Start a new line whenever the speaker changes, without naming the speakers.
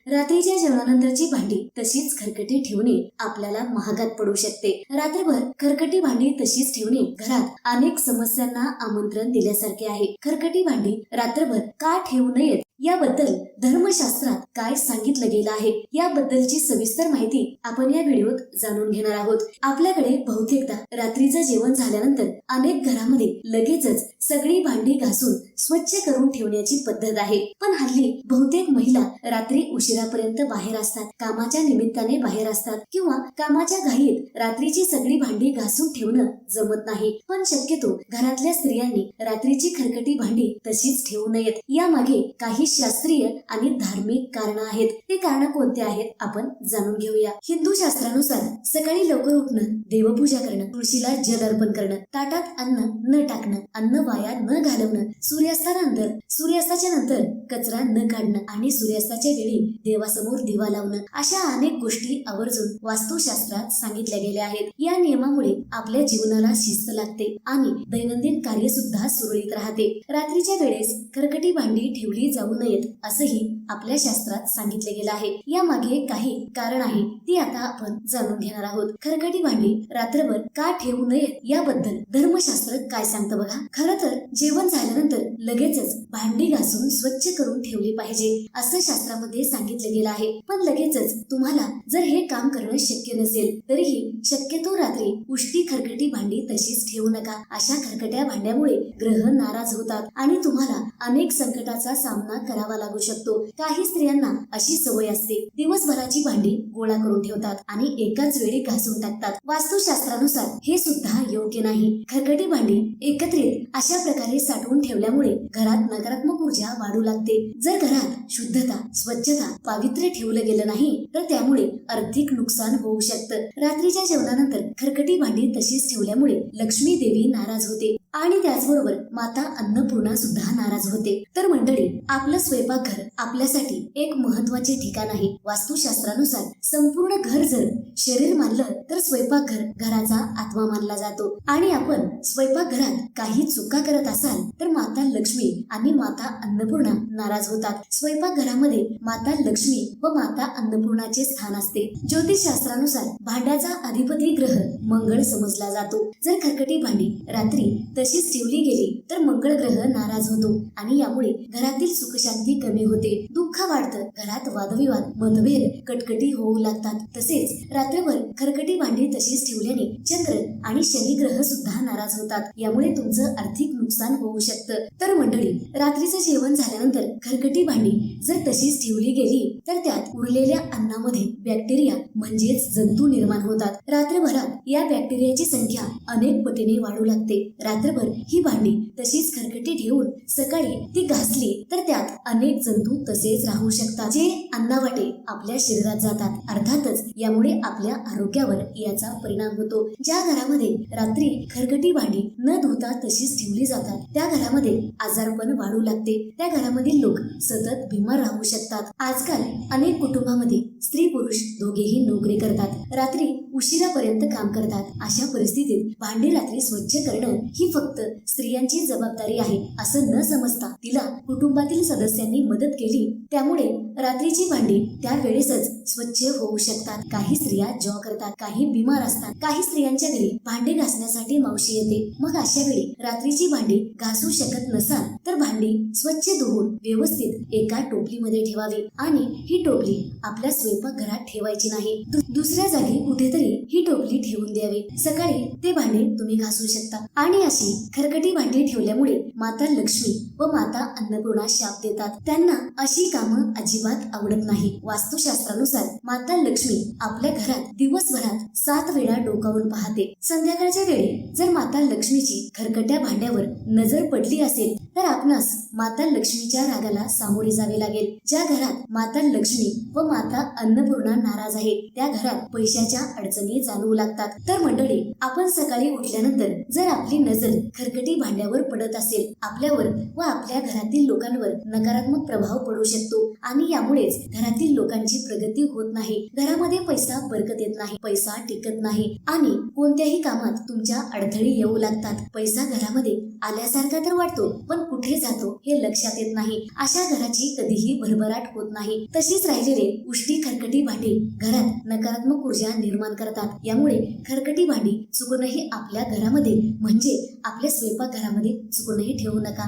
रात्रीच्या जेवणानंतरची भांडी तशीच खरकटी ठेवणे आपल्याला महागात पडू शकते. रात्रभर खरकटी भांडी तशीच ठेवणे घरात अनेक समस्यांना आमंत्रण दिल्यासारखे आहे. खरकटी भांडी रात्रभर का ठेवू नयेत याबद्दल धर्मशास्त्रात काय सांगितलं गेलं आहे याबद्दलची सविस्तर माहिती आपण या व्हिडिओत जाणून घेणार आहोत. आपल्याकडे बहुतेकदा रात्रीचं जेवण झाल्यानंतर अनेक घरामध्ये लगेचच सगळी भांडी घासून स्वच्छ करून ठेवण्याची पद्धत आहे. पण हल्ली बहुतेक महिला रात्री उशिरापर्यंत बाहेर असतात, कामाच्या निमित्ताने बाहेर असतात किंवा कामाच्या घाईत रात्रीची सगळी भांडी घासून ठेवणं जमत नाही. पण शक्यतो घरातल्या स्त्रियांनी रात्रीची खरकटी भांडी तशीच ठेवू नयेत. यामागे काही शास्त्रीय आणि धार्मिक कारण आहेत. ते कारण कोणते आहेत आपण जाणून घेऊया. हिंदू शास्त्रानुसार सकाळी लवकर उठणं, देवपूजा करणं, तुळशीला जल अर्पण करणं, ताटात अन्न न टाकणं, अन्न वाया न घालवणं, सूर्यास्ताच्या नंतर कचरा न काढणं आणि सूर्यास्ताच्या वेळी देवासमोर दिवा लावणं अशा अनेक गोष्टी आवर्जून वास्तुशास्त्रात सांगितल्या गेल्या आहेत. या नियमामुळे आपल्या जीवनाला शिस्त लागते आणि दैनंदिन कार्य सुद्धा सुरळीत राहते. रात्रीच्या वेळेस खरकटी भांडी ठेवली जाऊ नयेत असंही आपल्या शास्त्रात सांगितले गेलं आहे. यामागे काही कारण आहे ती आता आपण जाणून घेणार आहोत. खरकटी भांडी रात्रभर का ठेवू नयेत याबद्दल धर्मशास्त्र काय सांगतं बघा. खरं तर जेवण झाल्यानंतर लगेचच भांडी घासून स्वच्छ करून ठेवली पाहिजे असं शास्त्रामध्ये सांगितलं गेलं आहे. पण लगेचच तुम्हाला जर हे काम करणं शक्य नसेल तरीही शक्यतो रात्री उष्टी खरकटी भांडी तशीच ठेवू नका. अशा खरकट्या भांड्यामुळे ग्रह नाराज होतात आणि तुम्हाला अनेक संकटाचा सामना करावा लागू शकतो. काही स्त्रियांना अशी सवय असते, दिवसभराची भांडी गोळा करून ठेवतात आणि एकाच वेळी घासून टाकतात. वास्तुशास्त्रानुसार हे सुद्धा योग्य नाही. खरकटी भांडी एकत्रित अशा प्रकारे साठवून ठेवल्यामुळे घरात नकारात्मक ऊर्जा वाढू लागते. जर घरात शुद्धता, स्वच्छता, पावित्र्य ठेवलं गेलं नाही तर त्यामुळे आर्थिक नुकसान होऊ शकतं. रात्रीच्या जेवणानंतर खरकटी भांडी तशीच ठेवल्यामुळे लक्ष्मी देवी नाराज होते आणि त्याचबरोबर माता अन्नपूर्णा सुद्धा नाराज होते. तर मंडळी, आपलं स्वयंपाकघर आपल्यासाठी एक महत्वाचे ठिकाण आहे. वास्तुशास्त्रानुसार संपूर्ण घर जर शरीर मानलं तर स्वयंपाकघर घराचा आत्मा मानला जातो आणि आपण स्वयंपाकघरात काही चुका करत असाल तर माता लक्ष्मी आणि माता अन्नपूर्णा नाराज होतात. स्वयंपाकघरामध्ये माता लक्ष्मी व माता अन्नपूर्णाचे स्थान असते. ज्योतिषशास्त्रानुसार भांड्याचा अधिपती ग्रह मंगळ समजला जातो. जर खरकटी भांडी रात्री तशीच ठेवली गेली तर मंगळ ग्रह नाराज होतो आणि यामुळे घरातील सुखशांती कमी होते, दुःख वाढतं, घरात वादविवाद, मतभेद, कटकटी होऊ लागतात. तसेच रात्रभर खरकटी भांडी तशीच ठेवल्याने चंद्र आणि शनी ग्रह सुद्धा नाराज होतात. यामुळे तुमचं आर्थिक नुकसान होऊ शकतं. तर मंडळी, रात्रीचं जेवण झाल्यानंतर खरकटी भांडी जर तशीच ठेवली गेली तर त्यात उरलेल्या अन्नामध्ये बॅक्टेरिया म्हणजेच जंतू निर्माण होतात. रात्रभरात या बॅक्टेरियाची संख्या अनेक पटीने वाढू लागते. रात्रभर ही भांडी तशीच खरकटी ठेवून सकाळी ती घासली तर त्यात अनेक जंतू तसेच राहू शकतात, जे अन्नावाटे आपल्या शरीरात जातात. अर्थातच यामुळे आपल्या आरोग्यावर याचा परिणाम होतो. ज्या घरामध्ये रात्री खरकटी भांडी न धुता तशीच ठेवली जातात त्या घरामध्ये आजारपण वाढू लागते. त्या घरामधील लोक सतत बिमार राहू शकतात. आजकाल अनेक कुटुंबामध्ये स्त्री पुरुष दोघेही नोकरी करतात, रात्री उशिरापर्यंत काम करतात. अशा परिस्थितीत भांडी रात्री स्वच्छ करणं ही फक्त स्त्रियांची जबाबदारी आहे असं न समजता तिला कुटुंबातील सदस्यांनी मदत केली त्यामुळे रात्रीची भांडी त्या वेळेसच स्वच्छ होऊ शकतात. काही स्त्रिया जॉब करतात, काही बिमार असतात, काही स्त्रियांच्या घरी भांडी घासण्यासाठी मावशी येते. मग अशा वेळी रात्रीची भांडी घासू शकत नसाल तर भांडी स्वच्छ धुवून व्यवस्थित एका टोपलीमध्ये ठेवावी आणि ही टोपली आपल्या स्वयंपाकघरात ठेवायची नाही, दुसऱ्या जागी कुठेतरी ही टोपली ठेवून द्यावी. सकाळी ते भांडे तुम्ही घासू शकता. आणि अशी खरकटी भांडी ठेवल्यामुळे माता लक्ष्मी व माता अन्नपूर्णा शाप देतात. त्यांना अशी कामं अजिबात आवडत नाही. वास्तुशास्त्रानुसार माता लक्ष्मी आपल्या घरात दिवसभरात 7 वेळा डोकावून पाहते. संध्याकाळच्या वेळी जर माता लक्ष्मीची खरकट्या भांड्यावर नजर पडली असेल तर आपणास माता लक्ष्मीच्या रागाला सामोरे जावे लागेल. ज्या घरात माता लक्ष्मी व माता अन्नपूर्णा नाराज आहे त्या घरात पैशाच्या अडचणी जाणवू लागतात. तर मंडळी, आपण सकाळी उठल्यानंतर जर आपली नजर खरकटी भांड्यावर पडत असेल आपल्यावर व आपल्या घरातील लोकांवर नकारात्मक प्रभाव पडू शकतो आणि यामुळेच घरातील लोकांची प्रगती होत नाही, घरामध्ये पैसा बरकत येत नाही, पैसा टिकत नाही आणि कोणत्याही कामात तुमच्या अडथळे येऊ लागतात. पैसा घरामध्ये आल्यासारखा तर वाटतो, पण कुठे जातो हे लक्षात येत नाही. अशा घराची कधीही भरभराट होत नाही. तशीच राहिलेले उष्टी खरकटी भांडी घरात नकारात्मक ऊर्जा निर्माण करतात. यामुळे खरकटी भांडी चुकूनही आपल्या घरामध्ये म्हणजे आपल्या स्वयंपाकघरामध्ये चुकूनही ठेवू नका.